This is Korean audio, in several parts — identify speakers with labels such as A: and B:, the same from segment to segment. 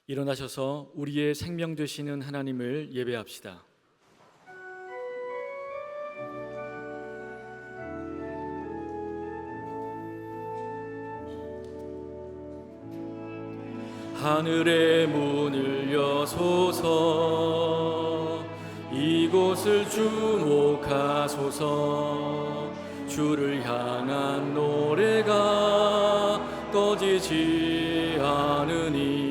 A: 일어나셔서 우리의 생명 되시는 하나님을 예배합시다. 하늘의 문을 여소서, 이곳을 주목하소서. 주를 향한 노래가 꺼지지 않으니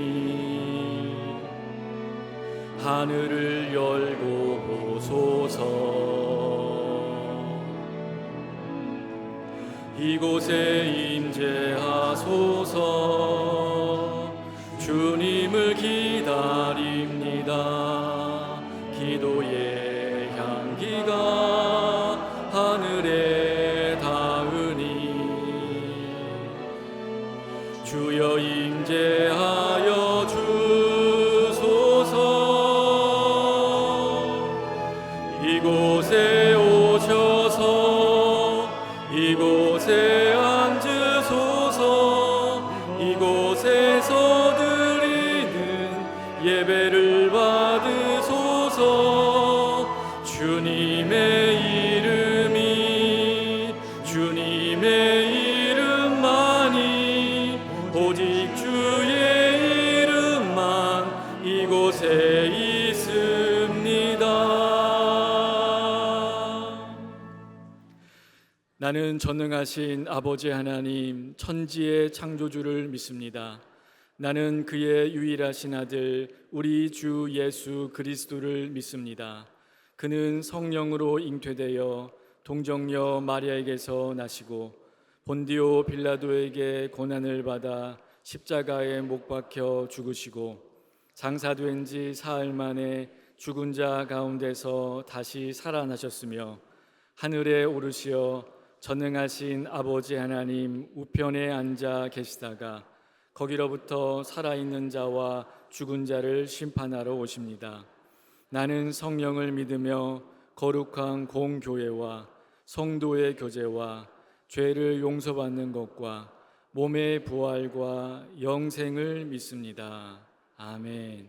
A: 하늘을 열고 보소서. 이곳에 임재하소서. 주님을 기다립니다. 기도의 향기가 하늘에 닿으니 주여 임재하여 주소서. 이곳에 오셔서 이곳에 앉으소서. 이곳에서 드리는 예배를 받으소서. 주님의 이름만이, 오직 주의 이름만 이곳에 있습니다. 나는 전능하신 아버지 하나님, 천지의 창조주를 믿습니다. 나는 그의 유일하신 아들 우리 주 예수 그리스도를 믿습니다. 그는 성령으로 잉태되어 동정녀 마리아에게서 나시고 본디오 빌라도에게 고난을 받아 십자가에 못 박혀 죽으시고 장사된 지 사흘 만에 죽은 자 가운데서 다시 살아나셨으며 하늘에 오르시어 전능하신 아버지 하나님 우편에 앉아 계시다가 거기로부터 살아있는 자와 죽은 자를 심판하러 오십니다. 나는 성령을 믿으며 거룩한 공교회와 성도의 교제와 죄를 용서받는 것과 몸의 부활과 영생을 믿습니다. 아멘.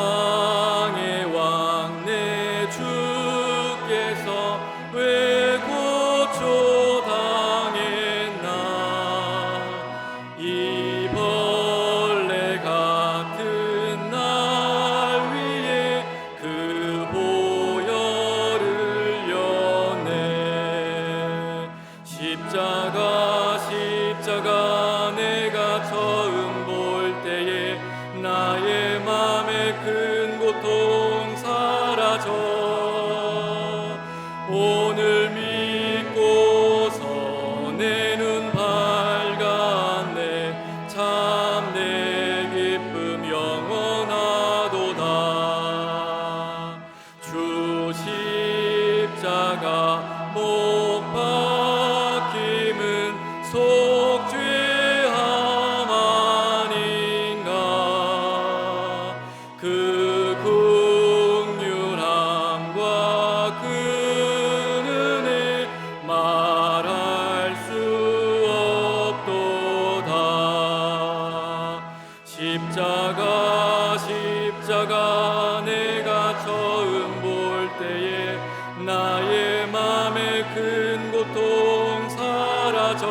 A: 만왕의 왕 내 주께서 왜 고초당했나. 이 벌레 같은 날 위에 그 보혈을 여네. 십자가 내가 처음 볼 때에 나의 맘에 큰 고통 사라져. 오늘 믿고서 내 눈 밝았네. 참 내 기쁨 영원하도다. 주 십자가 못 박힘은 속죄함 아닌가. 그 긍휼함과 그 은혜 말할 수 없도다. 십자가 내가 처음 볼 때에 나의 맘에 큰 고통 사라져.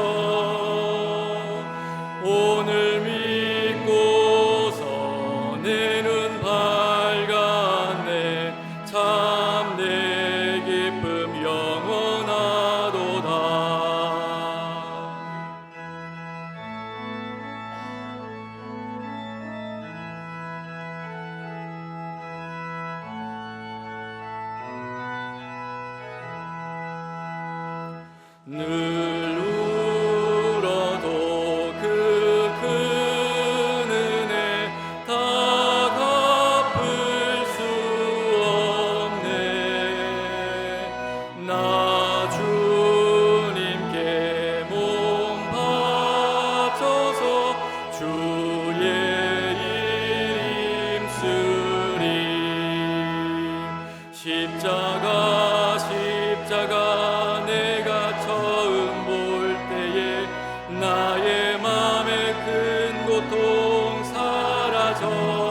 A: 오늘 믿고서 내 눈 밝았네. 참 내 기쁨 영원하도다. 늘 울어도 그 큰 은혜 다 갚을 수 없네. 나 주님께 몸 바쳐서 주의 일 힘쓰리. 십자가 십자가 내가 처음 볼 때에 나의 맘에 큰 고통 사라져.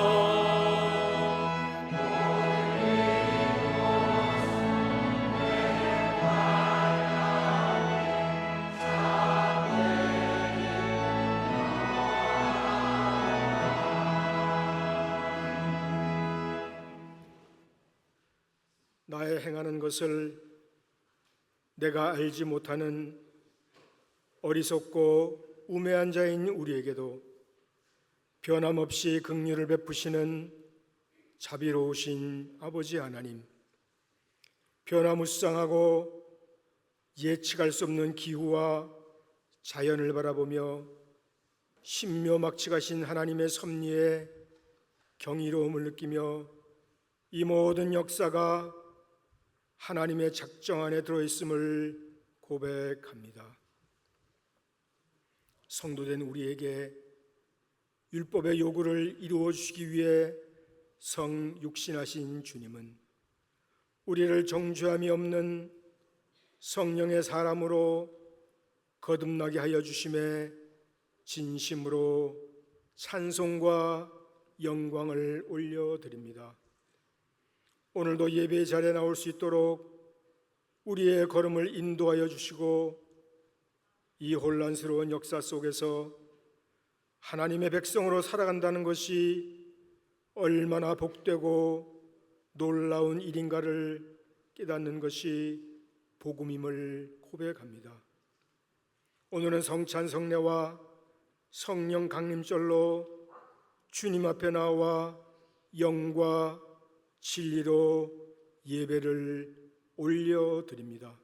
B: 나의 행하는 것을 내가 알지 못하는 어리석고 우매한 자인 우리에게도 변함없이 긍휼을 베푸시는 자비로우신 아버지 하나님, 변화무쌍하고 예측할 수 없는 기후와 자연을 바라보며 신묘막측하신 하나님의 섭리에 경이로움을 느끼며 이 모든 역사가 하나님의 작정 안에 들어있음을 고백합니다. 성도된 우리에게 율법의 요구를 이루어 주시기 위해 성육신하신 주님은 우리를 정죄함이 없는 성령의 사람으로 거듭나게 하여 주심에 진심으로 찬송과 영광을 올려드립니다. 오늘도 예배 자리에 나올 수 있도록 우리의 걸음을 인도하여 주시고 이 혼란스러운 역사 속에서 하나님의 백성으로 살아간다는 것이 얼마나 복되고 놀라운 일인가를 깨닫는 것이 복음임을 고백합니다. 오늘은 성찬 성례와 성령 강림절로 주님 앞에 나와 영과 진리로 예배를 올려드립니다.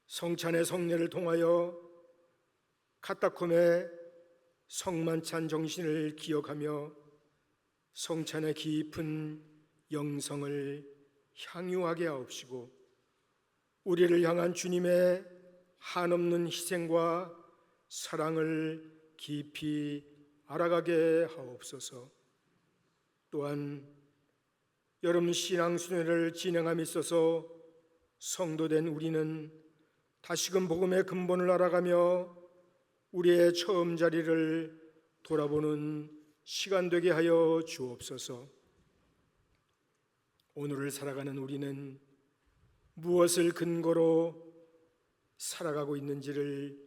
B: 성찬의 성례를 통하여 카타콤의 성만찬 정신을 기억하며 성찬의 깊은 영성을 향유하게 하옵시고 우리를 향한 주님의 한없는 희생과 사랑을 깊이 알아가게 하옵소서. 또한 여름 신앙순회를 진행함에 있어서 성도된 우리는 다시금 복음의 근본을 알아가며 우리의 처음 자리를 돌아보는 시간 되게 하여 주옵소서. 오늘을 살아가는 우리는 무엇을 근거로 살아가고 있는지를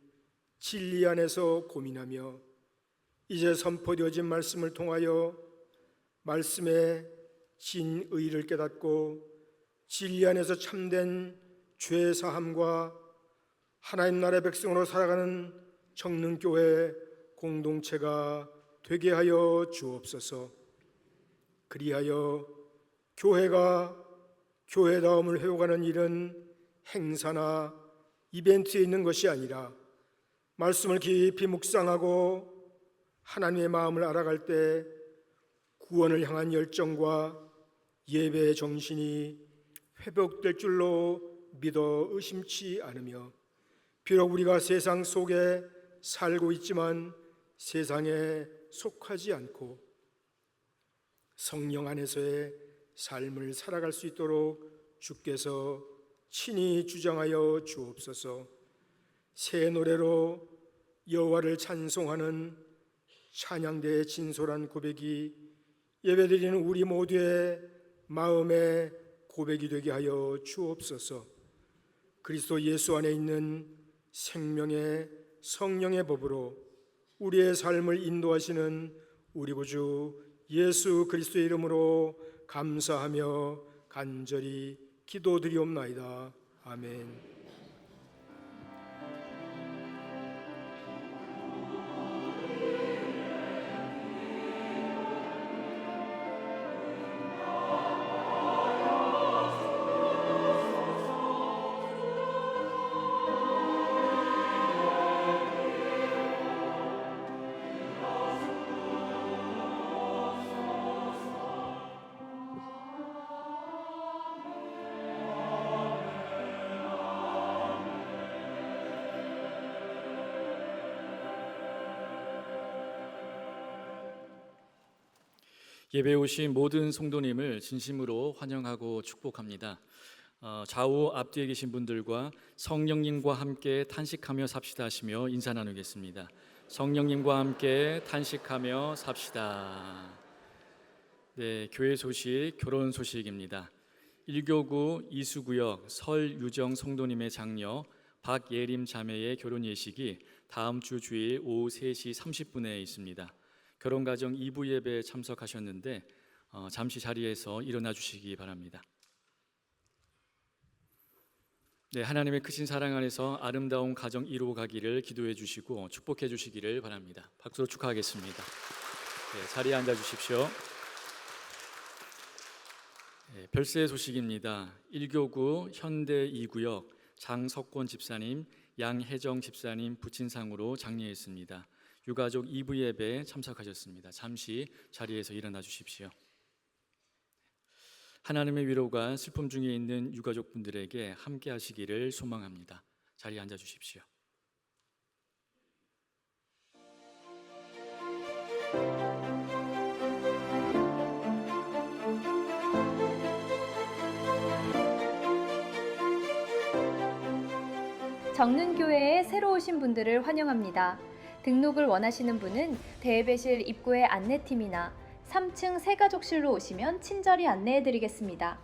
B: 진리 안에서 고민하며 이제 선포되어진 말씀을 통하여 말씀의 진의를 깨닫고 진리 안에서 참된 죄 사함과 하나님 나라의 백성으로 살아가는 정능교회 공동체가 되게 하여 주옵소서. 그리하여 교회가 교회다움을 회복하는 일은 행사나 이벤트에 있는 것이 아니라 말씀을 깊이 묵상하고 하나님의 마음을 알아갈 때 구원을 향한 열정과 예배의 정신이 회복될 줄로 믿어 의심치 않으며 비록 우리가 세상 속에 살고 있지만 세상에 속하지 않고 성령 안에서의 삶을 살아갈 수 있도록 주께서 친히 주장하여 주옵소서. 새 노래로 여호와를 찬송하는 찬양대의 진솔한 고백이 예배드리는 우리 모두의 마음의 고백이 되게 하여 주옵소서. 그리스도 예수 안에 있는 생명의 성령의 법으로 우리의 삶을 인도하시는 우리 구주 예수 그리스도의 이름으로 감사하며 간절히 기도드리옵나이다. 아멘.
A: 예배 오신 모든 성도님을 진심으로 환영하고 축복합니다. 좌우 앞뒤에 계신 분들과 성령님과 함께 탄식하며 삽시다 하시며 인사 나누겠습니다. 성령님과 함께 탄식하며 삽시다. 네, 교회 소식, 결혼 소식입니다. 1교구 이수구역 설유정 성도님의 장녀 박예림 자매의 결혼 예식이 다음 주 주일 오후 3시 30분에 있습니다. 결혼가정 2부 예배에 참석하셨는데 잠시 자리에서 일어나 주시기 바랍니다. 네, 하나님의 크신 사랑 안에서 아름다운 가정 이루어 가기를 기도해 주시고 축복해 주시기를 바랍니다. 박수로 축하하겠습니다. 네, 자리에 앉아 주십시오. 네, 별세 소식입니다. 1교구 현대 2구역 장석권 집사님, 양혜정 집사님 부친상으로 장례했습니다. 유가족 2부 예배에 참석하셨습니다. 잠시 자리에서 일어나 주십시오. 하나님의 위로가 슬픔 중에 있는 유가족분들에게 함께 하시기를 소망합니다. 자리에 앉아 주십시오.
C: 정능교회에 새로 오신 분들을 환영합니다. 등록을 원하시는 분은 대예배실 입구의 안내팀이나 3층 새가족실로 오시면 친절히 안내해드리겠습니다.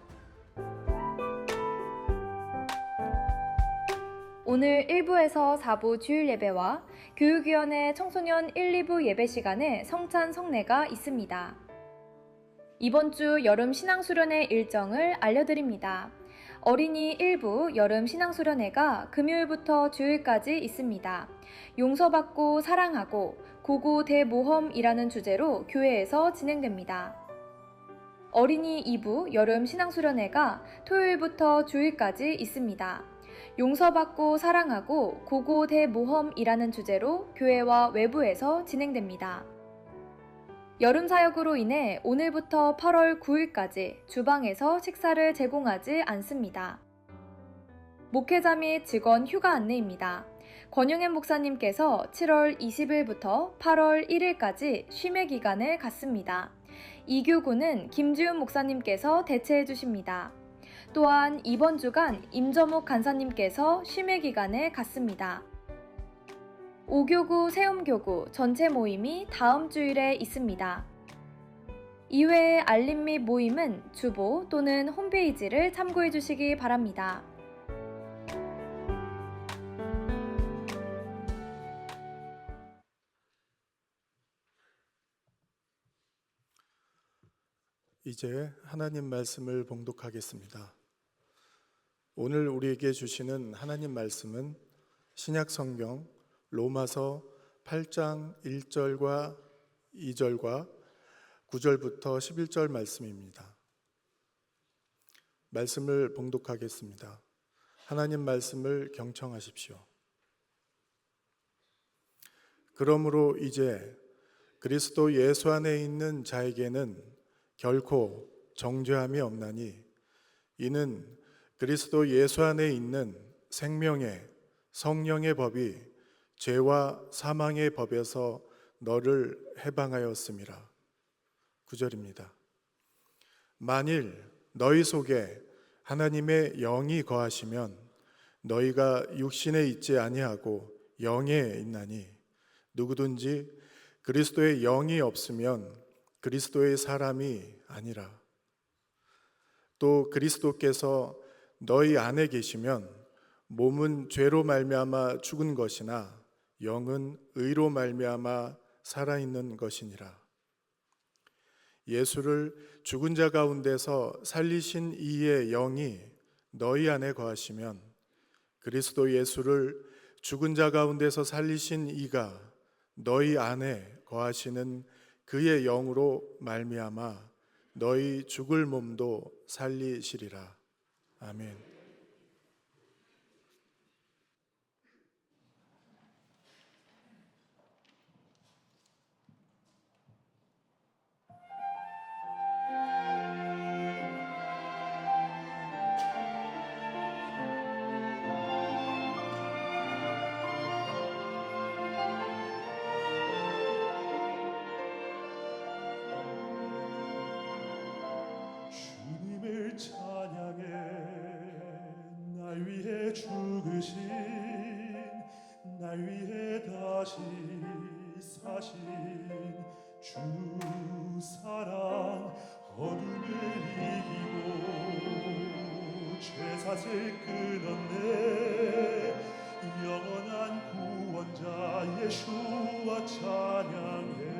C: 오늘 1부에서 4부 주일 예배와 교육위원회 청소년 1, 2부 예배 시간에 성찬 성례가 있습니다. 이번 주 여름 신앙수련회 일정을 알려드립니다. 어린이 1부 여름 신앙수련회가 금요일부터 주일까지 있습니다. 용서받고 사랑하고 고고 대모험이라는 주제로 교회에서 진행됩니다. 어린이 2부 여름 신앙수련회가 토요일부터 주일까지 있습니다. 용서받고 사랑하고 고고 대모험이라는 주제로 교회와 외부에서 진행됩니다. 여름 사역으로 인해 오늘부터 8월 9일까지 주방에서 식사를 제공하지 않습니다. 목회자 및 직원 휴가 안내입니다. 권영현 목사님께서 7월 20일부터 8월 1일까지 쉼의 기간을 갖습니다. 이교구는 김지훈 목사님께서 대체해 주십니다. 또한 이번 주간 임저묵 간사님께서 쉼의 기간을 갖습니다. 5교구 세움교구 전체 모임이 다음 주일에 있습니다. 이외의 알림 및 모임은 주보 또는 홈페이지를 참고해 주시기 바랍니다.
D: 이제 하나님 말씀을 봉독하겠습니다. 오늘 우리에게 주시는 하나님 말씀은 신약 성경 로마서 8장 1절과 2절과 9절부터 11절 말씀입니다. 말씀을 봉독하겠습니다. 하나님 말씀을 경청하십시오. 그러므로 이제 그리스도 예수 안에 있는 자에게는 결코 정죄함이 없나니 이는 그리스도 예수 안에 있는 생명의 성령의 법이 죄와 사망의 법에서 너를 해방하였음이라. 9절입니다. 만일 너희 속에 하나님의 영이 거하시면 너희가 육신에 있지 아니하고 영에 있나니 누구든지 그리스도의 영이 없으면 그리스도의 사람이 아니라. 또 그리스도께서 너희 안에 계시면 몸은 죄로 말미암아 죽은 것이나 영은 의로 말미암아 살아있는 것이니라. 예수를 죽은 자 가운데서 살리신 이의 영이 너희 안에 거하시면 그리스도 예수를 죽은 자 가운데서 살리신 이가 너희 안에 거하시는 그의 영으로 말미암아 너희 죽을 몸도 살리시리라. 아멘.
E: 삿을 끊었네. 영원한 구원자 예수와 찬양해.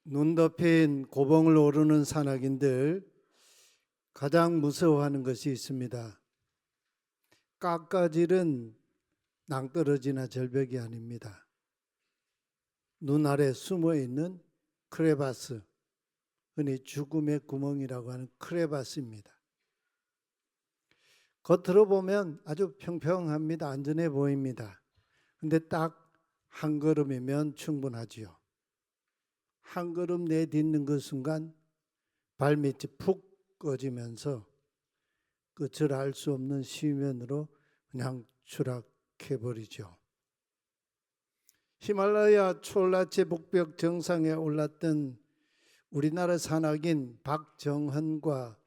F: 눈 덮인 고봉을 오르는 산악인들 가장 무서워하는 것이 있습니다. 깎아질은 낭떠러지나 절벽이 아닙니다. 눈 아래 숨어 있는 크레바스, 흔히 죽음의 구멍이라고 하는 크레바스입니다. 겉으로 보면 아주 평평합니다. 안전해 보입니다. 근데 딱 한 걸음이면 충분하지요. 한 걸음 내딛는 그 순간 발밑이 푹 꺼지면서 끝을 알 수 없는 시면으로 그냥 추락해버리죠. 히말라야 촐라체 북벽 정상에 올랐던 우리나라 산악인 박정헌과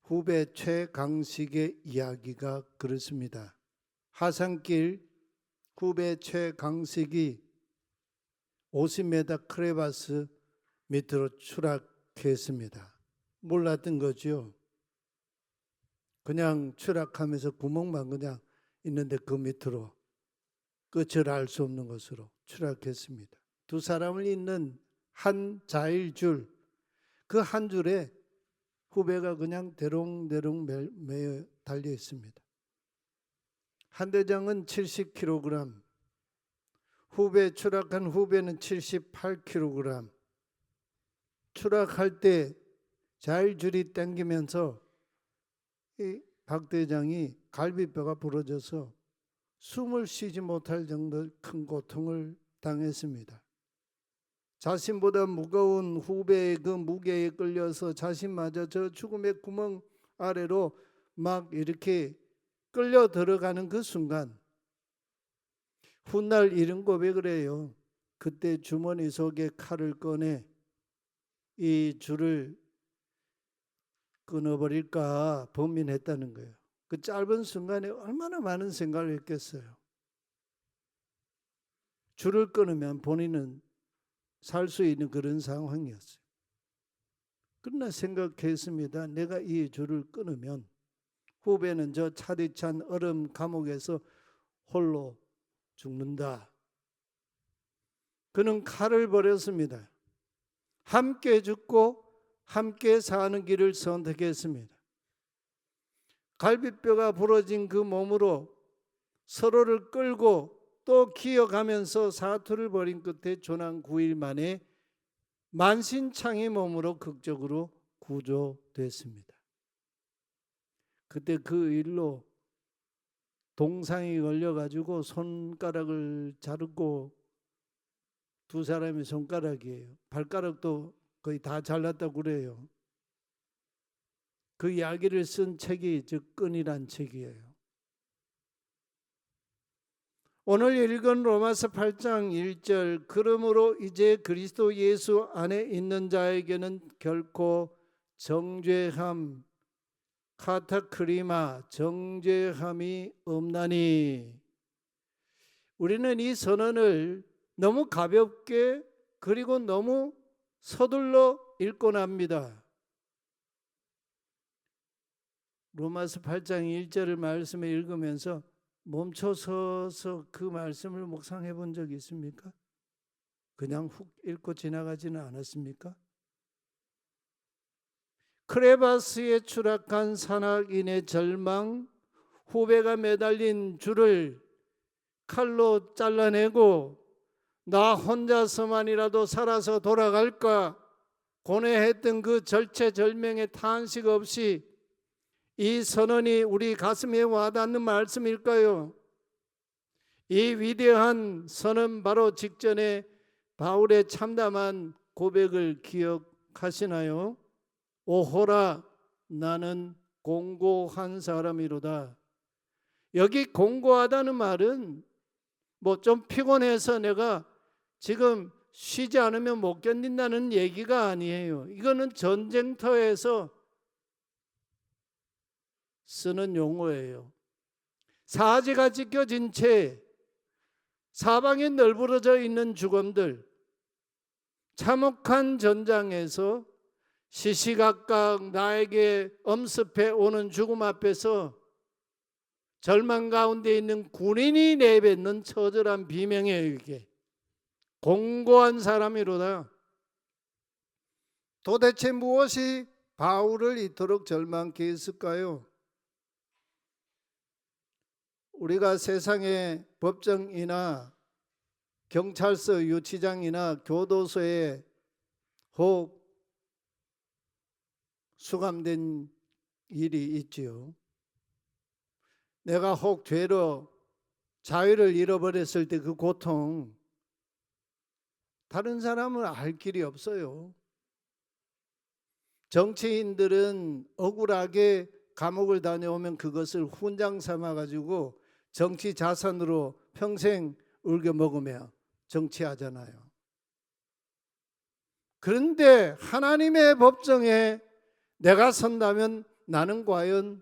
F: 후배 최강식의 이야기가 그렇습니다. 하산길 후배 최강식이 50m 크레바스 밑으로 추락했습니다. 몰랐던 거죠. 그냥 추락하면서 구멍만 그냥 있는데 그 밑으로 끝을 알 수 없는 곳으로 추락했습니다. 두 사람을 잇는 한 자일줄, 그 한 줄에 후배가 그냥 대롱대롱 매여 달려 있습니다. 한 대장은 70kg, 추락한 후배는 78kg. 추락할 때 자율줄이 당기면서 이 박 대장이 갈비뼈가 부러져서 숨을 쉬지 못할 정도 큰 고통을 당했습니다. 자신보다 무거운 후배의 그 무게에 끌려서 자신마저 저 죽음의 구멍 아래로 막 이렇게 끌려 들어가는 그 순간 훗날 이런 고백을 해요. 그때 주머니 속에 칼을 꺼내 이 줄을 끊어버릴까 범민했다는 거예요. 그 짧은 순간에 얼마나 많은 생각을 했겠어요. 줄을 끊으면 본인은 살 수 있는 그런 상황이었어요. 그러나 생각했습니다. 내가 이 줄을 끊으면 후배는 저 차디찬 얼음 감옥에서 홀로 죽는다. 그는 칼을 버렸습니다. 함께 죽고 함께 사는 길을 선택했습니다. 갈비뼈가 부러진 그 몸으로 서로를 끌고 또 기어가면서 사투를 벌인 끝에 조난 9일 만에 만신창이 몸으로 극적으로 구조됐습니다. 그때 그 일로 동상이 걸려가지고 손가락을 자르고 두 사람의 손가락이에요. 발가락도 거의 다 잘랐다고 그래요. 그 이야기를 쓴 책이 즉 끈이란 책이에요. 오늘 읽은 로마서 8장 1절 그러므로 이제 그리스도 예수 안에 있는 자에게는 결코 정죄함 카타크리마 정죄함이 없나니. 우리는 이 선언을 너무 가볍게 그리고 너무 서둘러 읽곤 합니다. 로마서 8장 1절의 말씀을 읽으면서 멈춰서서 그 말씀을 묵상해 본 적이 있습니까? 그냥 훅 읽고 지나가지는 않았습니까? 크레바스에 추락한 산악인의 절망, 후배가 매달린 줄을 칼로 잘라내고 나 혼자서만이라도 살아서 돌아갈까 고뇌했던 그 절체절명의 탄식 없이 이 선언이 우리 가슴에 와닿는 말씀일까요? 이 위대한 선언 바로 직전에 바울의 참담한 고백을 기억하시나요? 오호라 나는 공고한 사람이로다. 여기 공고하다는 말은 뭐 좀 피곤해서 내가 지금 쉬지 않으면 못 견딘다는 얘기가 아니에요. 이거는 전쟁터에서 쓰는 용어예요. 사지가 찢겨진 채 사방에 널브러져 있는 죽음들, 참혹한 전장에서 시시각각 나에게 엄습해 오는 죽음 앞에서 절망 가운데 있는 군인이 내뱉는 처절한 비명이에요. 이게 공고한 사람이로다. 도대체 무엇이 바울을 이토록 절망케 했을까요? 우리가 세상의 법정이나 경찰서 유치장이나 교도소에 혹 수감된 일이 있지요. 내가 혹 죄로 자유를 잃어버렸을 때 그 고통 다른 사람은 알 길이 없어요. 정치인들은 억울하게 감옥을 다녀오면 그것을 훈장 삼아가지고 정치 자산으로 평생 울겨 먹으며 정치하잖아요. 그런데 하나님의 법정에 내가 선다면 나는 과연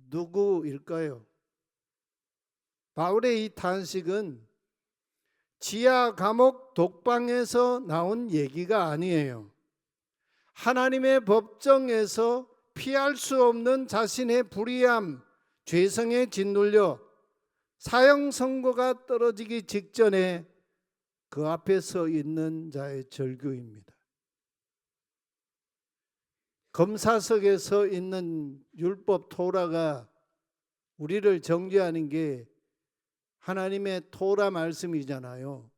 F: 누구일까요? 바울의 이 탄식은 지하 감옥 독방에서 나온 얘기가 아니에요. 하나님의 법정에서 피할 수 없는 자신의 불의함, 죄성에 짓눌려 사형 선고가 떨어지기 직전에 그 앞에 서 있는 자의 절규입니다. 검사석에 서 있는 율법 토라가 우리를 정죄하는 게 하나님의 토라 말씀이잖아요.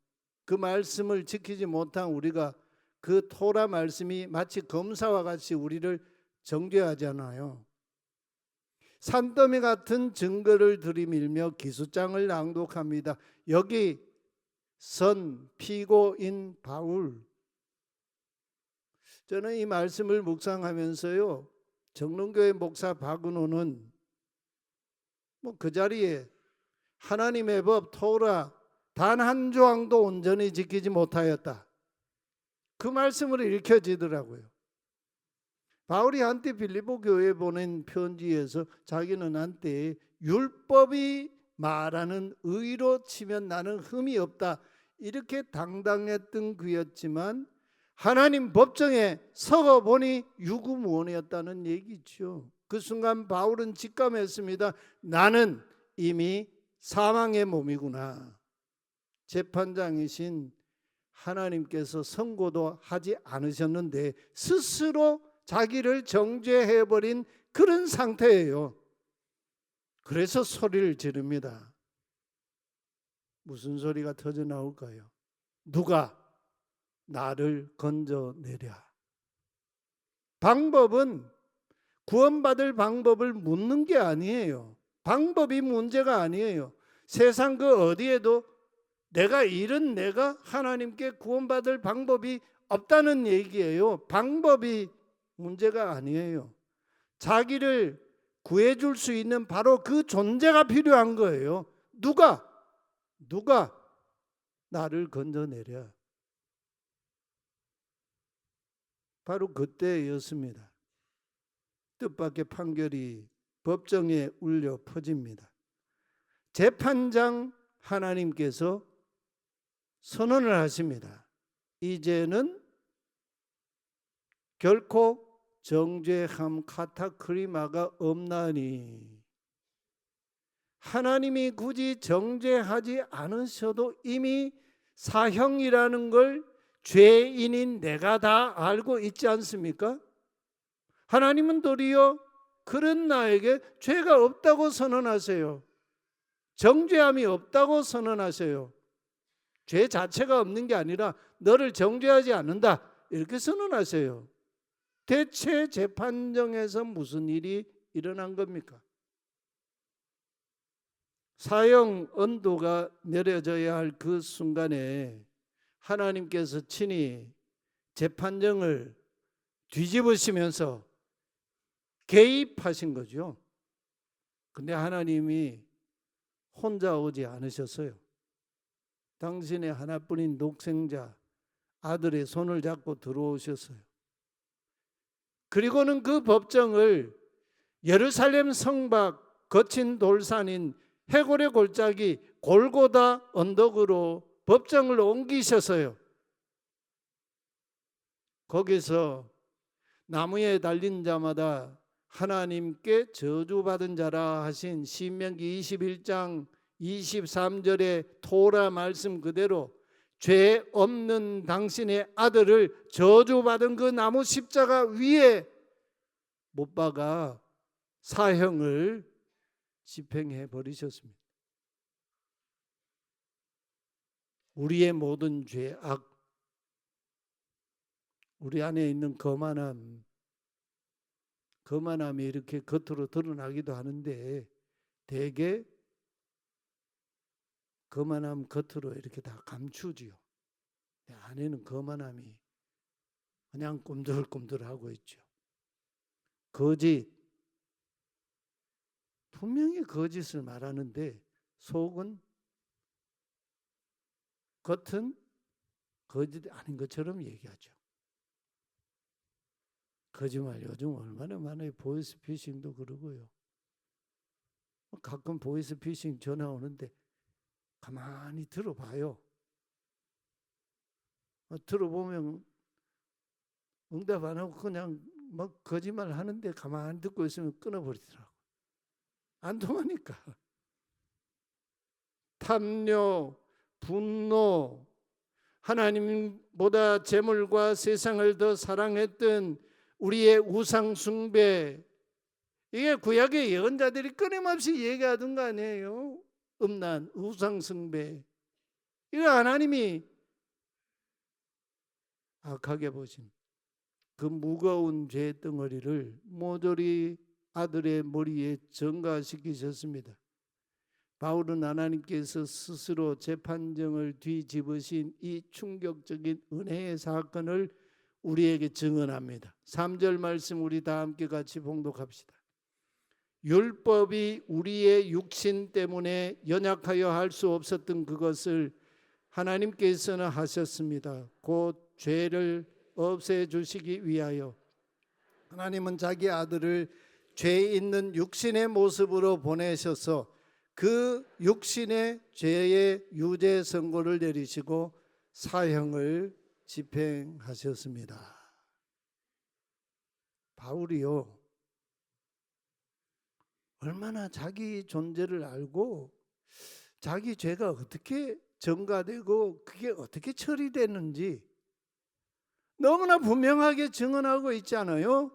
F: 그 말씀을 지키지 못한 우리가 그 토라 말씀이 마치 검사와 같이 우리를 정죄하잖아요. 산더미 같은 증거를 들이밀며 기수장을 낭독합니다. 여기 선 피고인 바울, 저는 이 말씀을 묵상하면서요, 정론교회 목사 박은호는 그 자리에 하나님의 법 토라 단 한 조항도 온전히 지키지 못하였다, 그 말씀을 읽혀지더라고요. 바울이 한때 빌립보 교회에 보낸 편지에서 자기는 한때 율법이 말하는 의로 치면 나는 흠이 없다, 이렇게 당당했던 그였지만 하나님 법정에 서거 보니 유구무원이었다는 얘기죠. 그 순간 바울은 직감했습니다. 나는 이미 사망의 몸이구나. 재판장이신 하나님께서 선고도 하지 않으셨는데 스스로 자기를 정죄해버린 그런 상태예요. 그래서 소리를 지릅니다. 무슨 소리가 터져 나올까요? 누가 나를 건져내랴. 방법은 구원받을 방법을 묻는 게 아니에요. 방법이 문제가 아니에요. 세상 그 어디에도 내가 하나님께 구원받을 방법이 없다는 얘기예요. 방법이 문제가 아니에요. 자기를 구해줄 수 있는 바로 그 존재가 필요한 거예요. 누가 나를 건져내랴. 바로 그때였습니다. 뜻밖의 판결이 법정에 울려 퍼집니다. 재판장 하나님께서 선언을 하십니다. 이제는 결코 정죄함 카타크리마가 없나니. 하나님이 굳이 정죄하지 않으셔도 이미 사형이라는 걸 죄인인 내가 다 알고 있지 않습니까? 하나님은 도리어 그런 나에게 죄가 없다고 선언하세요. 정죄함이 없다고 선언하세요. 죄 자체가 없는 게 아니라 너를 정죄하지 않는다, 이렇게 선언하세요. 대체 재판정에서 무슨 일이 일어난 겁니까? 사형 언도가 내려져야 할 그 순간에 하나님께서 친히 재판정을 뒤집으시면서 개입하신 거죠. 근데 하나님이 혼자 오지 않으셨어요. 당신의 하나뿐인 독생자 아들의 손을 잡고 들어오셨어요. 그리고는 그 법정을 예루살렘 성밖 거친 돌산인 해골의 골짜기 골고다 언덕으로 법정을 옮기셨어요. 거기서 나무에 달린 자마다 하나님께 저주받은 자라 하신 신명기 21장 23절의 토라 말씀 그대로 죄 없는 당신의 아들을 저주받은 그 나무 십자가 위에 못 박아 사형을 집행해 버리셨습니다. 우리의 모든 죄악, 우리 안에 있는 거만함이 이렇게 겉으로 드러나기도 하는데 대개 거만함 겉으로 이렇게 다 감추지요. 내 안에는 거만함이 그냥 꿈들꿈들하고 있죠. 거짓, 분명히 거짓을 말하는데 속은, 겉은 거짓이 아닌 것처럼 얘기하죠. 거짓말 요즘 얼마나 많아요. 보이스피싱도 그러고요. 가끔 보이스피싱 전화 오는데 가만히 들어봐요. 들어보면 응답 안 하고 그냥 막 거짓말 하는데 가만히 듣고 있으면 끊어버리더라고. 안 통하니까. 탐욕, 분노, 하나님보다 재물과 세상을 더 사랑했던 우리의 우상 숭배, 이게 구약의 예언자들이 끊임없이 얘기하던 거 아니에요. 음란, 우상숭배, 이거 하나님이 악하게 보신 그 무거운 죄 덩어리를 모조리 아들의 머리에 전가시키셨습니다. 바울은 하나님께서 스스로 재판정을 뒤집으신 이 충격적인 은혜의 사건을 우리에게 증언합니다. 3절 말씀 우리 다 함께 같이 봉독합시다. 율법이 우리의 육신 때문에 연약하여 할 수 없었던 그것을 하나님께서는 하셨습니다. 곧 죄를 없애주시기 위하여 하나님은 자기 아들을 죄 있는 육신의 모습으로 보내셔서 그 육신의 죄의 유죄 선고를 내리시고 사형을 집행하셨습니다. 바울이요, 얼마나 자기 존재를 알고 자기 죄가 어떻게 전가되고 그게 어떻게 처리되는지 너무나 분명하게 증언하고 있잖아요.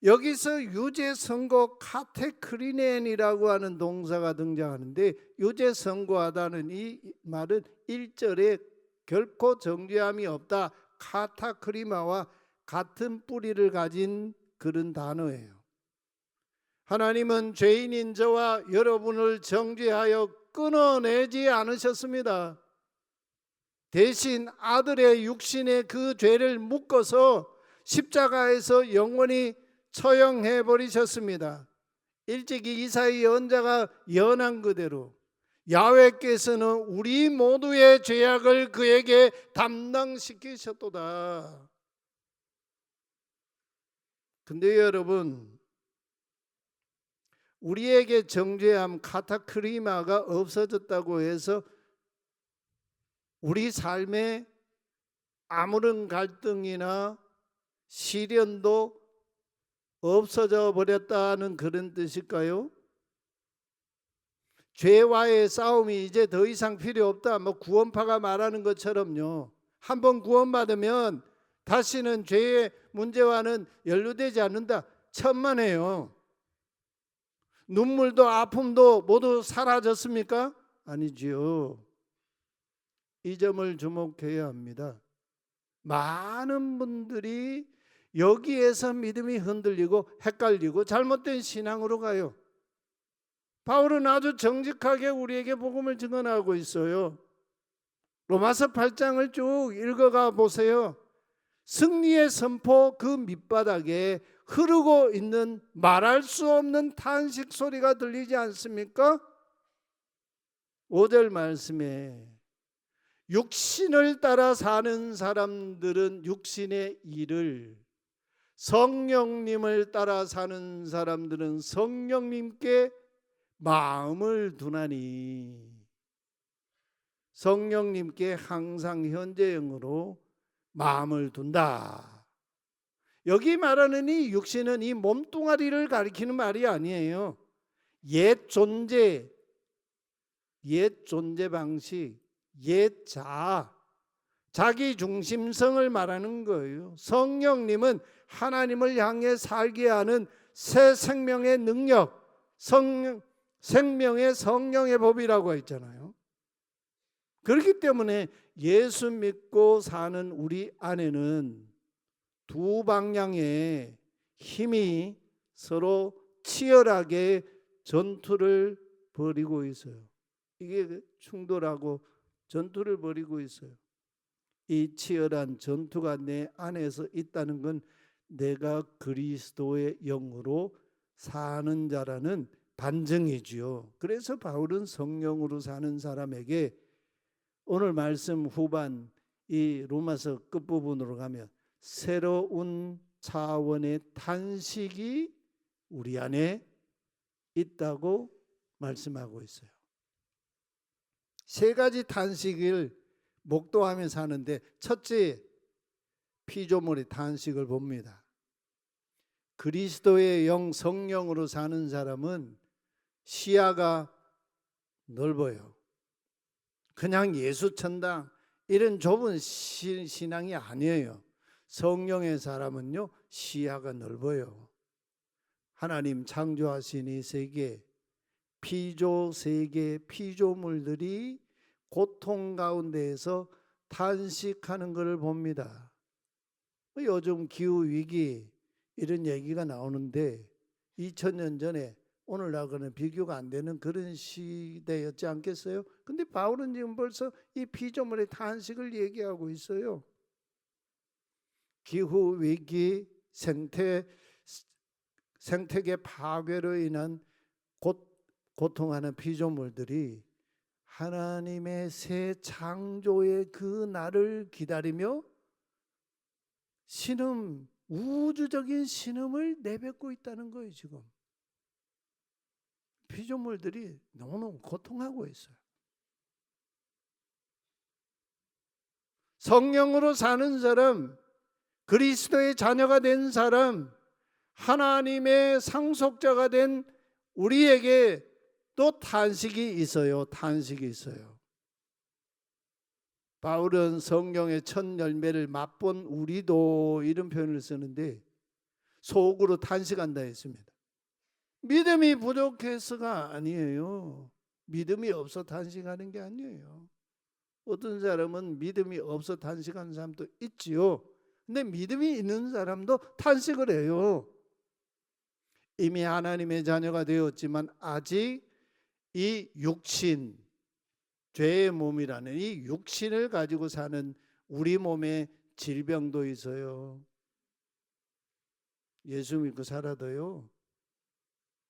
F: 여기서 유죄 선고 카테크리넨이라고 하는 동사가 등장하는데, 유죄 선고하다는 이 말은 1절에 결코 정죄함이 없다, 카타크리마와 같은 뿌리를 가진 그런 단어예요. 하나님은 죄인인 저와 여러분을 정죄하여 끊어내지 않으셨습니다. 대신 아들의 육신의 그 죄를 묶어서 십자가에서 영원히 처형해 버리셨습니다. 일찍이 이사야 언자가 예언한 그대로 야훼께서는 우리 모두의 죄악을 그에게 담당시키셨도다. 근데 여러분, 우리에게 정죄함 카타크리마가 없어졌다고 해서 우리 삶에 아무런 갈등이나 시련도 없어져 버렸다는 그런 뜻일까요? 죄와의 싸움이 이제 더 이상 필요 없다, 뭐 구원파가 말하는 것처럼요. 한번 구원받으면 다시는 죄의 문제와는 연루되지 않는다, 천만에요. 눈물도 아픔도 모두 사라졌습니까? 아니지요. 이 점을 주목해야 합니다. 많은 분들이 여기에서 믿음이 흔들리고 헷갈리고 잘못된 신앙으로 가요. 바울은 아주 정직하게 우리에게 복음을 증언하고 있어요. 로마서 8장을 쭉 읽어가 보세요. 승리의 선포 그 밑바닥에 흐르고 있는 말할 수 없는 탄식 소리가 들리지 않습니까? 5절 말씀에 육신을 따라 사는 사람들은 육신의 일을, 성령님을 따라 사는 사람들은 성령님께 마음을 두나니, 성령님께 항상 현재형으로 마음을 둔다. 여기 말하는 이 육신은 이 몸뚱아리를 가리키는 말이 아니에요. 옛 존재, 옛 존재 방식, 옛 자아, 자기 중심성을 말하는 거예요. 성령님은 하나님을 향해 살게 하는 새 생명의 능력, 생명의 성령의 법이라고 했잖아요. 그렇기 때문에 예수 믿고 사는 우리 안에는 두 방향의 힘이 서로 치열하게 전투를 벌이고 있어요. 이게 충돌하고 전투를 벌이고 있어요. 이 치열한 전투가 내 안에서 있다는 건 내가 그리스도의 영으로 사는 자라는 반증이지요. 그래서 바울은 성령으로 사는 사람에게 오늘 말씀 후반 이 로마서 끝부분으로 가면 새로운 차원의 탄식이 우리 안에 있다고 말씀하고 있어요. 세 가지 탄식을 목도하면서 하는데, 첫째, 피조물의 탄식을 봅니다. 그리스도의 영 성령으로 사는 사람은 시야가 넓어요. 그냥 예수천당 이런 좁은 신앙이 아니에요. 성령의 사람은요, 시야가 넓어요. 하나님 창조하신 이 세계, 피조 세계 피조물들이 고통 가운데에서 탄식하는 것을 봅니다. 요즘 기후 위기 이런 얘기가 나오는데 2000년 전에 오늘하고는 비교가 안 되는 그런 시대였지 않겠어요? 근데 바울은 지금 벌써 이 피조물의 탄식을 얘기하고 있어요. 기후 위기, 생태계 파괴로 인한 고통하는 피조물들이 하나님의 새 창조의 그 날을 기다리며 신음, 우주적인 신음을 내뱉고 있다는 거예요. 지금 피조물들이 너무너무 고통하고 있어요. 성령으로 사는 사람, 그리스도의 자녀가 된 사람, 하나님의 상속자가 된 우리에게 또 탄식이 있어요. 탄식이 있어요. 바울은 성령의 첫 열매를 맛본 우리도 이런 표현을 쓰는데 속으로 탄식한다 했습니다. 믿음이 부족해서가 아니에요. 믿음이 없어 탄식하는 게 아니에요. 어떤 사람은 믿음이 없어 탄식하는 사람도 있지요. 근데 믿음이 있는 사람도 탄식을 해요. 이미 하나님의 자녀가 되었지만 아직 이 육신, 죄의 몸이라는 이 육신을 가지고 사는 우리 몸에 질병도 있어요. 예수 믿고 살아도요,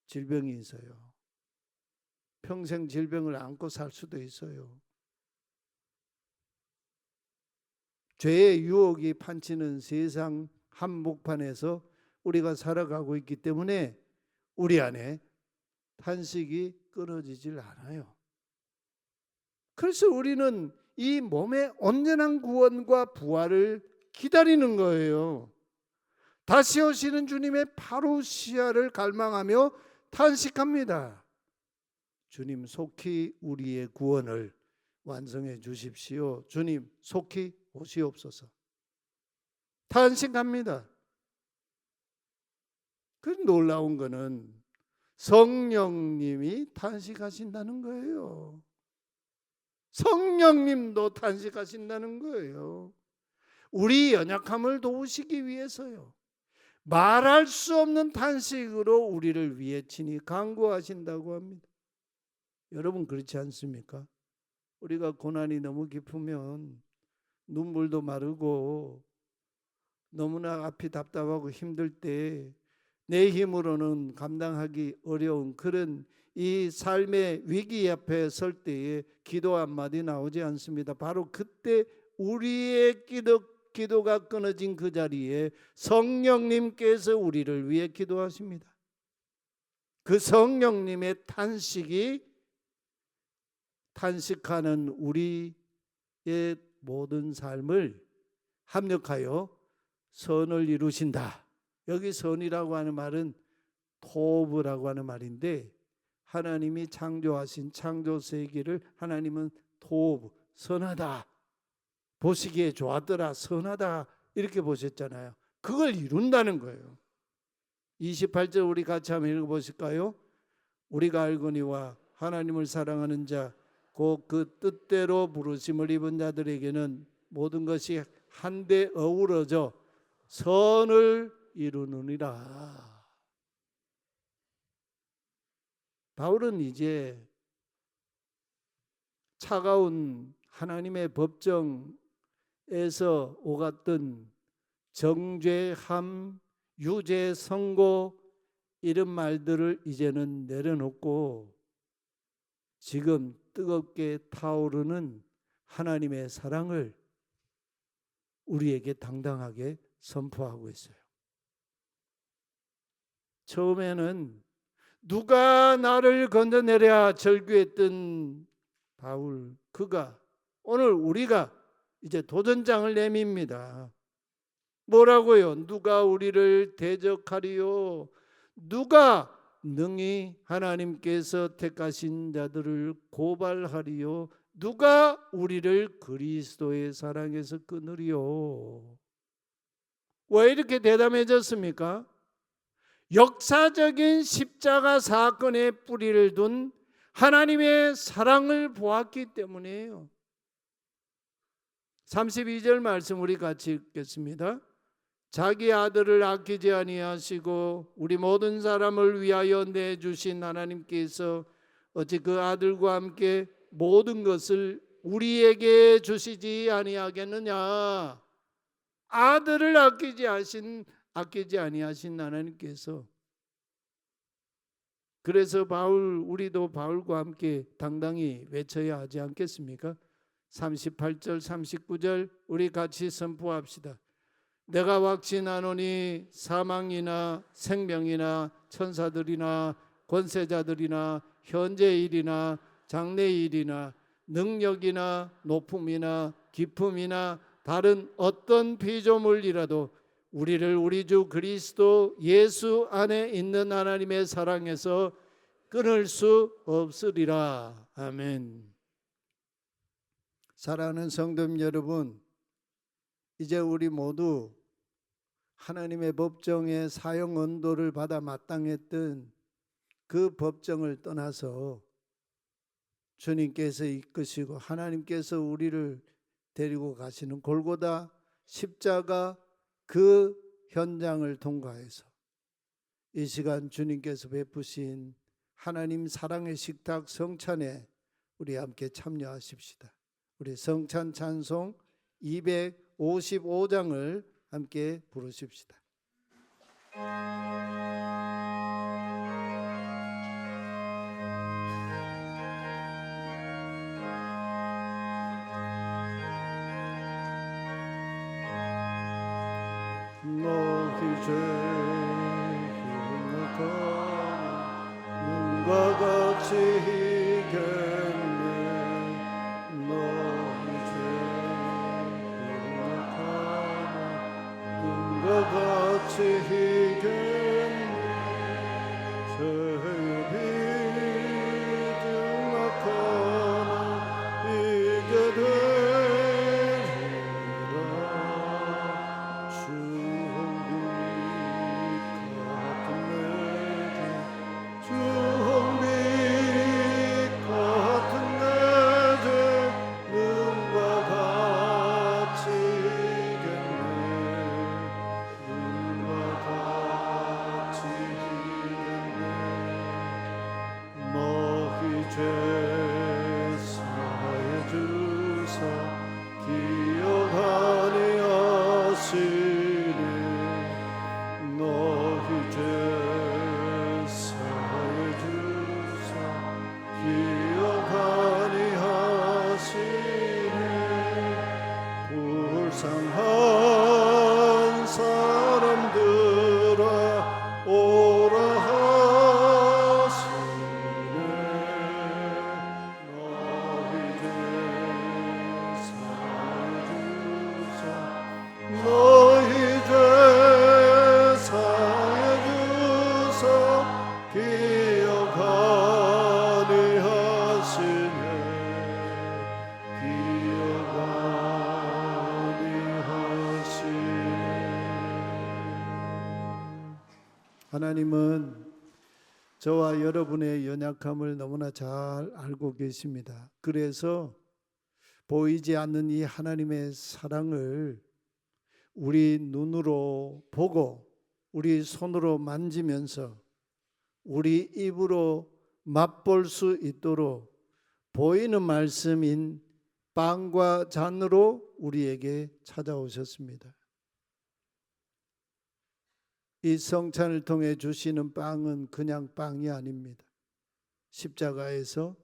F: 질병이 있어요. 평생 질병을 안고 살 수도 있어요. 죄의 유혹이 판치는 세상 한복판에서 우리가 살아가고 있기 때문에 우리 안에 탄식이 끊어지질 않아요. 그래서 우리는 이 몸의 온전한 구원과 부활을 기다리는 거예요. 다시 오시는 주님의 파루시아를 갈망하며 탄식합니다. 주님 속히 우리의 구원을 완성해 주십시오. 주님 속히 오시옵소서. 탄식합니다. 그 놀라운 거는 성령님이 탄식하신다는 거예요. 성령님도 탄식하신다는 거예요. 우리 연약함을 도우시기 위해서요. 말할 수 없는 탄식으로 우리를 위해 친히 간구하신다고 합니다. 여러분 그렇지 않습니까? 우리가 고난이 너무 깊으면 눈물도 마르고 너무나 앞이 답답하고 힘들 때 내 힘으로는 감당하기 어려운 그런 이 삶의 위기 앞에 설 때에 기도 한마디 나오지 않습니다. 바로 그때 우리의 기도가 끊어진 그 자리에 성령님께서 우리를 위해 기도하십니다. 그 성령님의 탄식이 탄식하는 우리의 모든 삶을 합력하여 선을 이루신다. 여기 선이라고 하는 말은 토브라고 하는 말인데 하나님이 창조하신 창조 세계를 하나님은 토브, 선하다. 보시기에 좋았더라, 선하다 이렇게 보셨잖아요. 그걸 이룬다는 거예요. 28절 우리 같이 한번 읽어보실까요? 우리가 알거니와 하나님을 사랑하는 자 곧 그 뜻대로 부르심을 입은 자들에게는 모든 것이 한데 어우러져 선을 이루느니라. 바울은 이제 차가운 하나님의 법정에서 오갔던 정죄함, 유죄 선고 이런 말들을 이제는 내려놓고 지금 뜨겁게 타오르는 하나님의 사랑을 우리에게 당당하게 선포하고 있어요. 처음에는 누가 나를 건져내랴 절규했던 바울, 그가 오늘 우리가 이제 도전장을 내밉니다. 뭐라고요? 누가 우리를 대적하리요? 누가 능히 하나님께서 택하신 자들을 고발하리요? 누가 우리를 그리스도의 사랑에서 끊으리요? 왜 이렇게 대담해졌습니까? 역사적인 십자가 사건에 뿌리를 둔 하나님의 사랑을 보았기 때문이에요. 32절 말씀 우리 같이 읽겠습니다. 자기 아들을 아끼지 아니하시고 우리 모든 사람을 위하여 내주신 하나님께서 어찌 그 아들과 함께 모든 것을 우리에게 주시지 아니하겠느냐. 아들을 아끼지 아니하신 하나님께서, 그래서 우리도 바울과 함께 당당히 외쳐야 하지 않겠습니까? 38절 39절 우리 같이 선포합시다. 내가 확신하노니 사망이나 생명이나 천사들이나 권세자들이나 현재일이나 장래일이나 능력이나 높음이나 깊음이나 다른 어떤 피조물이라도 우리를 우리 주 그리스도 예수 안에 있는 하나님의 사랑에서 끊을 수 없으리라. 아멘. 사랑하는 성도 여러분, 이제 우리 모두 하나님의 법정의 사형 언도를 받아 마땅했던 그 법정을 떠나서 주님께서 이끄시고 하나님께서 우리를 데리고 가시는 골고다 십자가 그 현장을 통과해서 이 시간 주님께서 베푸신 하나님 사랑의 식탁 성찬에 우리 함께 참여하십시다. 우리 성찬 찬송 255장을 함께 부르십시다.
D: 너희 죄 희노가 눈과 같이 희겠네. 너희 죄 희노가 눈과 같이 희겠네. 죄비 등락하나 이게 되리라. 불쌍한 사람들아 오라 하시네. 너희 죄 사하여 주사 너희 죄 사하여 주사 기억하니 하시네.
F: 하나님은 저와 여러분의 연약함을 너무나 잘 알고 계십니다. 그래서 보이지 않는 이 하나님의 사랑을 우리 눈으로 보고 우리 손으로 만지면서 우리 입으로 맛볼 수 있도록 보이는 말씀인 빵과 잔으로 우리에게 찾아오셨습니다. 이 성찬을 통해 주시는 빵은 그냥 빵이 아닙니다. 십자가에서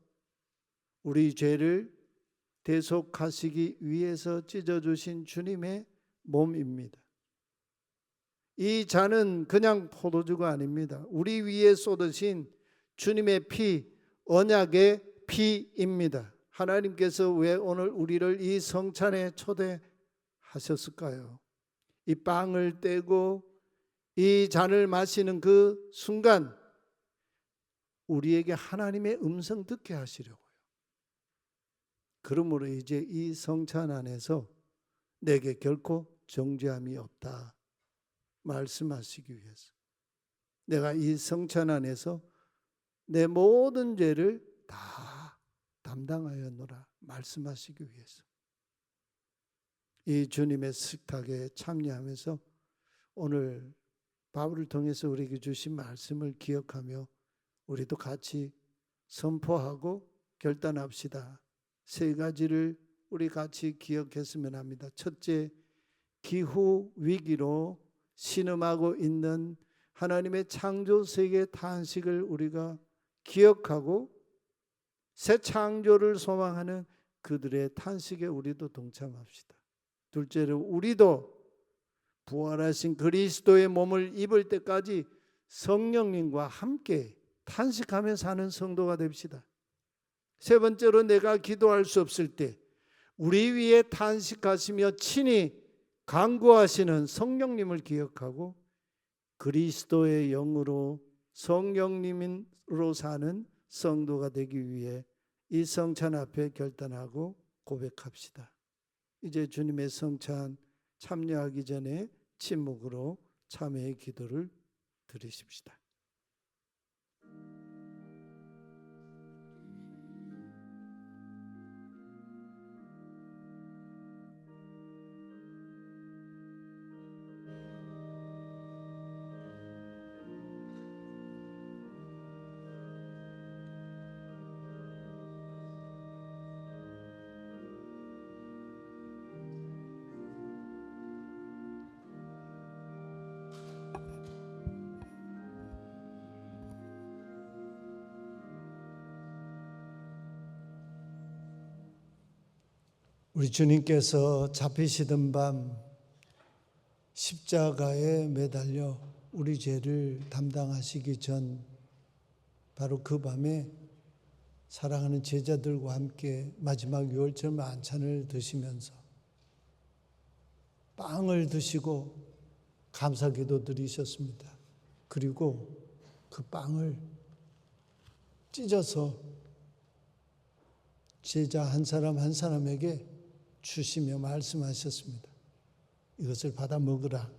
F: 우리 죄를 대속하시기 위해서 찢어주신 주님의 몸입니다. 이 잔은 그냥 포도주가 아닙니다. 우리 위에 쏟으신 주님의 피, 언약의 피입니다. 하나님께서 왜 오늘 우리를 이 성찬에 초대하셨을까요? 이 빵을 떼고 이 잔을 마시는 그 순간 우리에게 하나님의 음성 듣게 하시려고요. 그러므로 이제 이 성찬 안에서 내게 결코 정죄함이 없다 말씀하시기 위해서 내가 이 성찬 안에서 내 모든 죄를 다 담당하였노라 말씀하시기 위해서 이 주님의 식탁에 참여하면서 오늘 바울을 통해서 우리에게 주신 말씀을 기억하며 우리도 같이 선포하고 결단합시다. 세 가지를 우리 같이 기억했으면 합니다. 첫째, 기후 위기로 신음하고 있는 하나님의 창조 세계의 탄식을 우리가 기억하고 새 창조를 소망하는 그들의 탄식에 우리도 동참합시다. 둘째로, 우리도 부활하신 그리스도의 몸을 입을 때까지 성령님과 함께 탄식하며 사는 성도가 됩시다. 세 번째로, 내가 기도할 수 없을 때 우리 위에 탄식하시며 친히 간구하시는 성령님을 기억하고 그리스도의 영으로 성령님으로 사는 성도가 되기 위해 이 성찬 앞에 결단하고 고백합시다. 이제 주님의 성찬 참여하기 전에 침묵으로 참회의 기도를 드리십시다. 우리 주님께서 잡히시던 밤 십자가에 매달려 우리 죄를 담당하시기 전 바로 그 밤에 사랑하는 제자들과 함께 마지막 유월절 만찬을 드시면서 빵을 드시고 감사기도 드리셨습니다. 그리고 그 빵을 찢어서 제자 한 사람 한 사람에게 주시며 말씀하셨습니다. 이것을 받아 먹으라.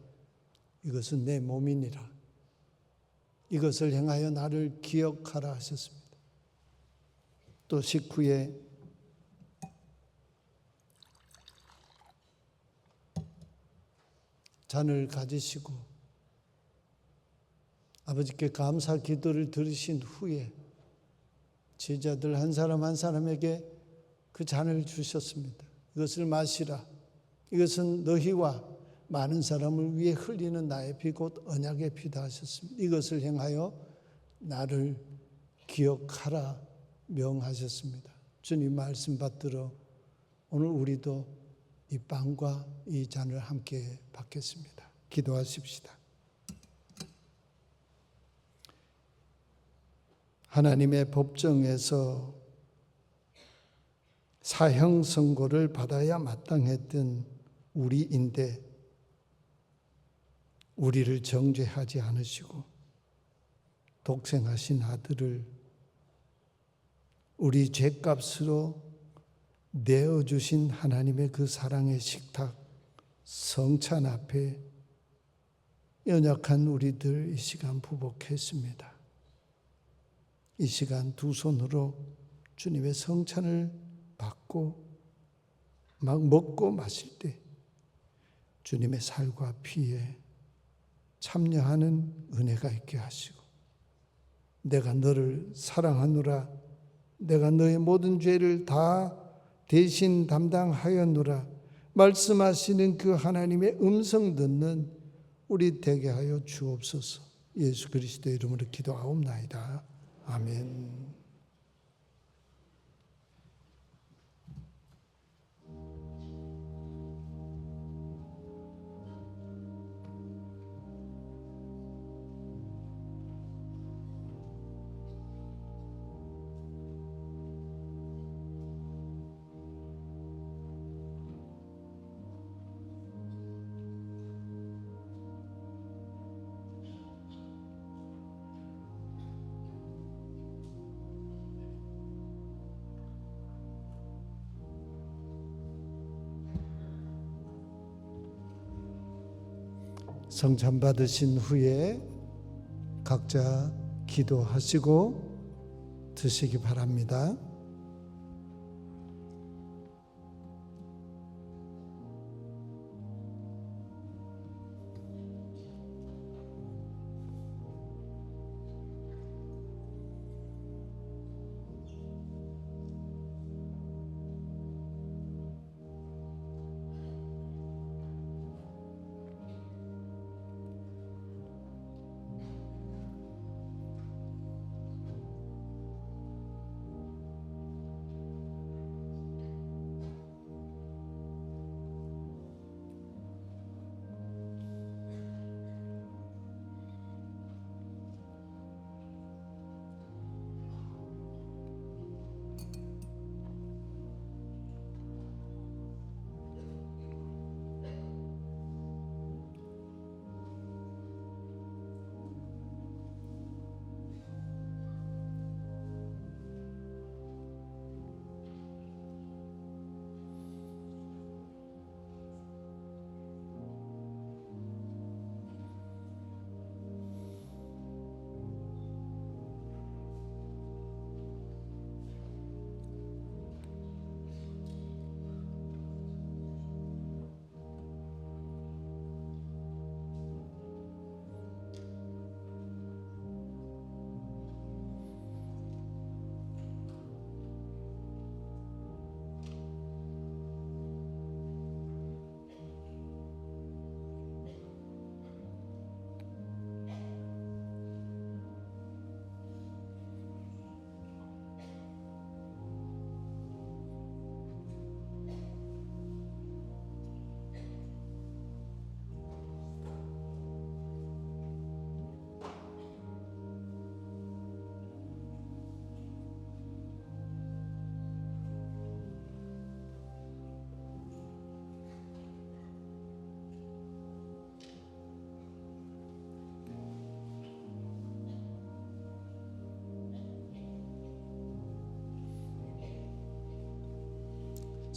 F: 이것은 내 몸이니라. 이것을 행하여 나를 기억하라 하셨습니다. 또 식후에 잔을 가지시고 아버지께 감사 기도를 들으신 후에 제자들 한 사람 한 사람에게 그 잔을 주셨습니다. 이것을 마시라. 이것은 너희와 많은 사람을 위해 흘리는 나의 피 곧 언약의 피다 하셨습니다. 이것을 행하여 나를 기억하라 명하셨습니다. 주님 말씀 받들어 오늘 우리도 이 빵과 이 잔을 함께 받겠습니다. 기도하십시다. 하나님의 법정에서 사형 선고를 받아야 마땅했던 우리인데 우리를 정죄하지 않으시고 독생하신 아들을 우리 죄값으로 내어주신 하나님의 그 사랑의 식탁 성찬 앞에 연약한 우리들 이 시간 부복했습니다. 이 시간 두 손으로 주님의 성찬을 받고 막 먹고 마실 때 주님의 살과 피에 참여하는 은혜가 있게 하시고 내가 너를 사랑하노라 내가 너의 모든 죄를 다 대신 담당하였노라 말씀하시는 그 하나님의 음성 듣는 우리 되게 하여 주옵소서. 예수 그리스도의 이름으로 기도하옵나이다. 아멘. 성찬 받으신 후에 각자 기도하시고 드시기 바랍니다.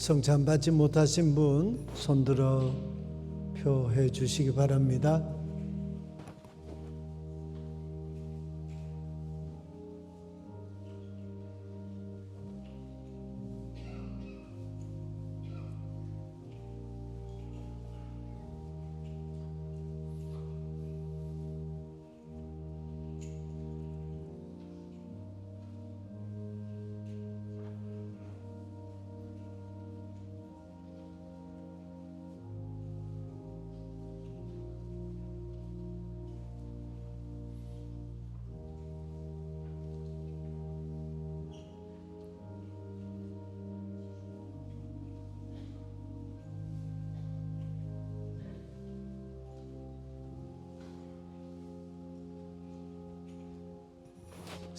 F: 성찬 받지 못하신 분 손들어 표해 주시기 바랍니다.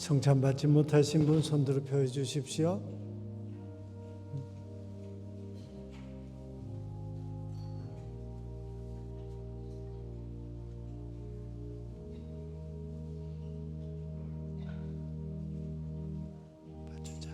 F: 성찬 받지 못하신 분 손들어 표해 주십시오. 봐주자.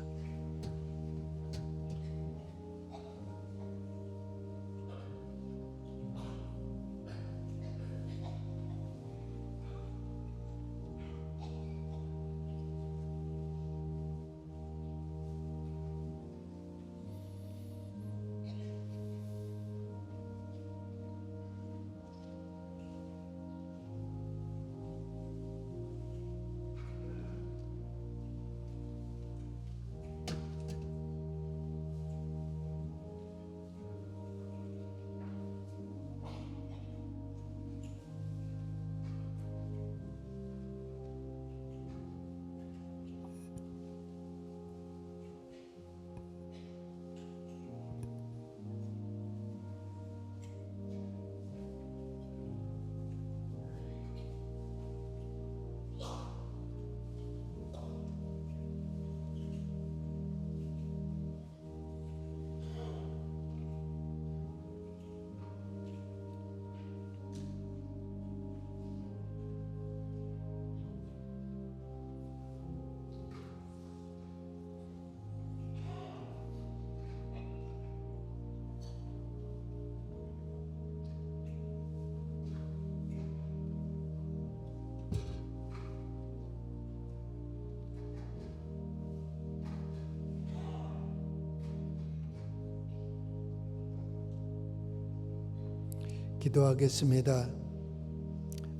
F: 기도하겠습니다.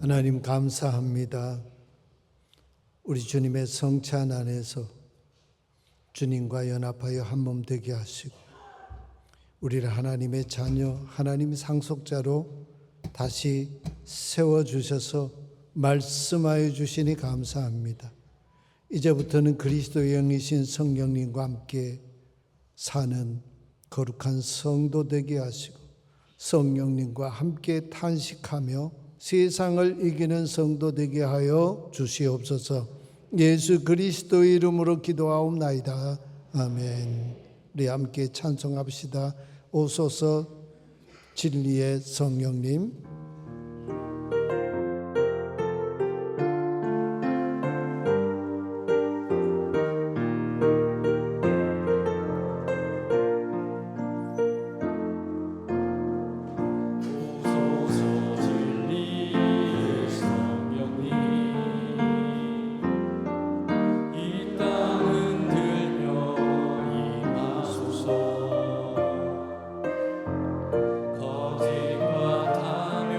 F: 하나님 감사합니다. 우리 주님의 성찬 안에서 주님과 연합하여 한 몸 되게 하시고 우리를 하나님의 자녀, 하나님의 상속자로 다시 세워주셔서 말씀하여 주시니 감사합니다. 이제부터는 그리스도의 영이신 성령님과 함께 사는 거룩한 성도 되게 하시고 성령님과 함께 탄식하며 세상을 이기는 성도 되게 하여 주시옵소서. 예수 그리스도의 이름으로 기도하옵나이다. 아멘. 우리 함께 찬송합시다. 오소서 진리의 성령님.
A: 거짓과 탐욕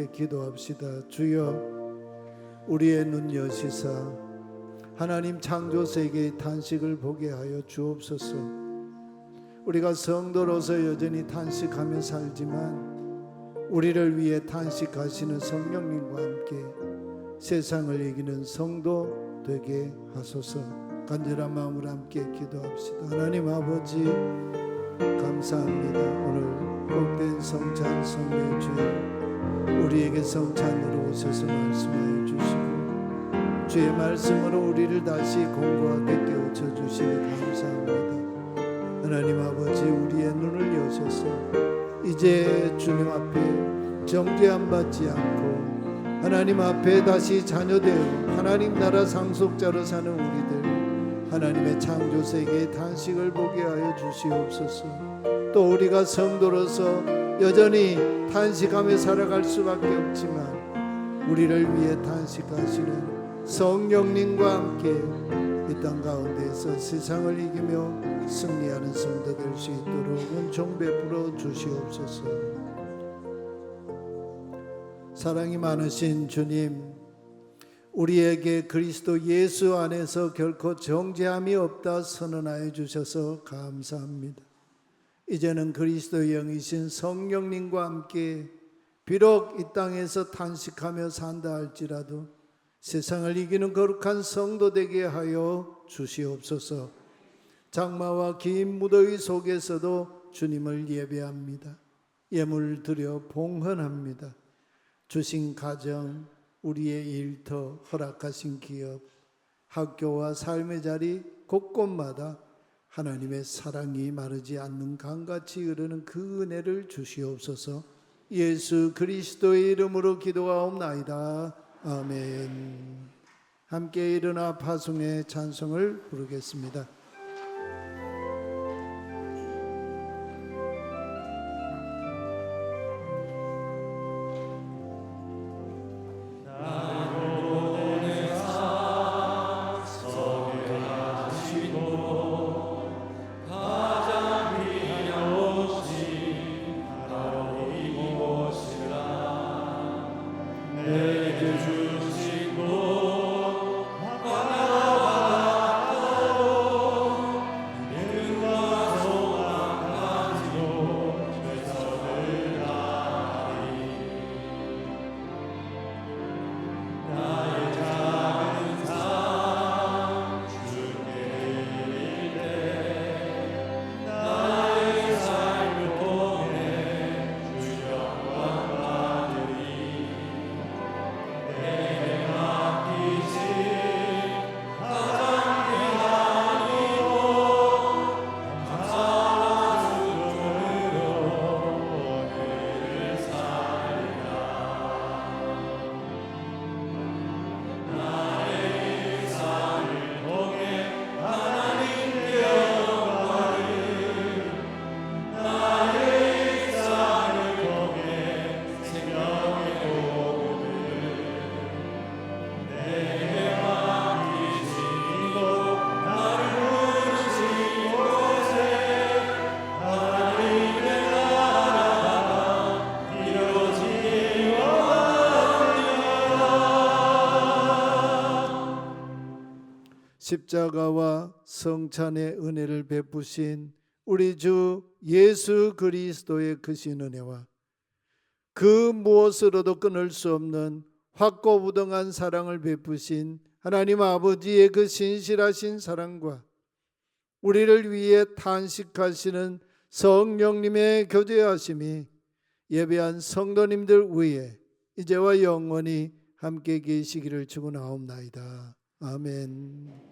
F: 함께 기도합시다. 주여, 우리의 눈 여시사 하나님 창조 세계의 탄식을 보게 하여 주옵소서. 우리가 성도로서 여전히 탄식하며 살지만 우리를 위해 탄식하시는 성령님과 함께 세상을 이기는 성도 되게 하소서. 간절한 마음으로 함께 기도합시다. 하나님 아버지, 감사합니다. 오늘 복된 성찬 성례 주에 우리에게 성찬으로 오셔서 말씀하여 주시고 주의 말씀으로 우리를 다시 공부하게 깨우쳐 주시니 감사합니다. 하나님 아버지, 우리의 눈을 여셔서 이제 주님 앞에 정죄함 받지 않고 하나님 앞에 다시 자녀되어 하나님 나라 상속자로 사는 우리들, 하나님의 창조 세계의 탄식을 보게 하여 주시옵소서. 또 우리가 성도로서 여전히 탄식하며 살아갈 수밖에 없지만 우리를 위해 탄식하시는 성령님과 함께 이 땅 가운데서 세상을 이기며 승리하는 성도 될 수 있도록 은총 베풀어 주시옵소서. 사랑이 많으신 주님, 우리에게 그리스도 예수 안에서 결코 정죄함이 없다 선언하여 주셔서 감사합니다. 이제는 그리스도의 영이신 성령님과 함께 비록 이 땅에서 탄식하며 산다 할지라도 세상을 이기는 거룩한 성도 되게 하여 주시옵소서. 장마와 긴 무더위 속에서도 주님을 예배합니다. 예물 드려 봉헌합니다. 주신 가정, 우리의 일터, 허락하신 기업, 학교와 삶의 자리 곳곳마다 하나님의 사랑이 마르지 않는 강같이 흐르는 그 은혜를 주시옵소서. 예수 그리스도의 이름으로 기도하옵나이다. 아멘. 함께 일어나 파송의 찬송을 부르겠습니다. 십자가와 성찬의 은혜를 베푸신 우리 주 예수 그리스도의 크신 은혜와 그 무엇으로도 끊을 수 없는 확고부동한 사랑을 베푸신 하나님 아버지의 그 신실하신 사랑과 우리를 위해 탄식하시는 성령님의 교제하심이 예배한 성도님들 위에 이제와 영원히 함께 계시기를 축원하옵나이다. 아멘.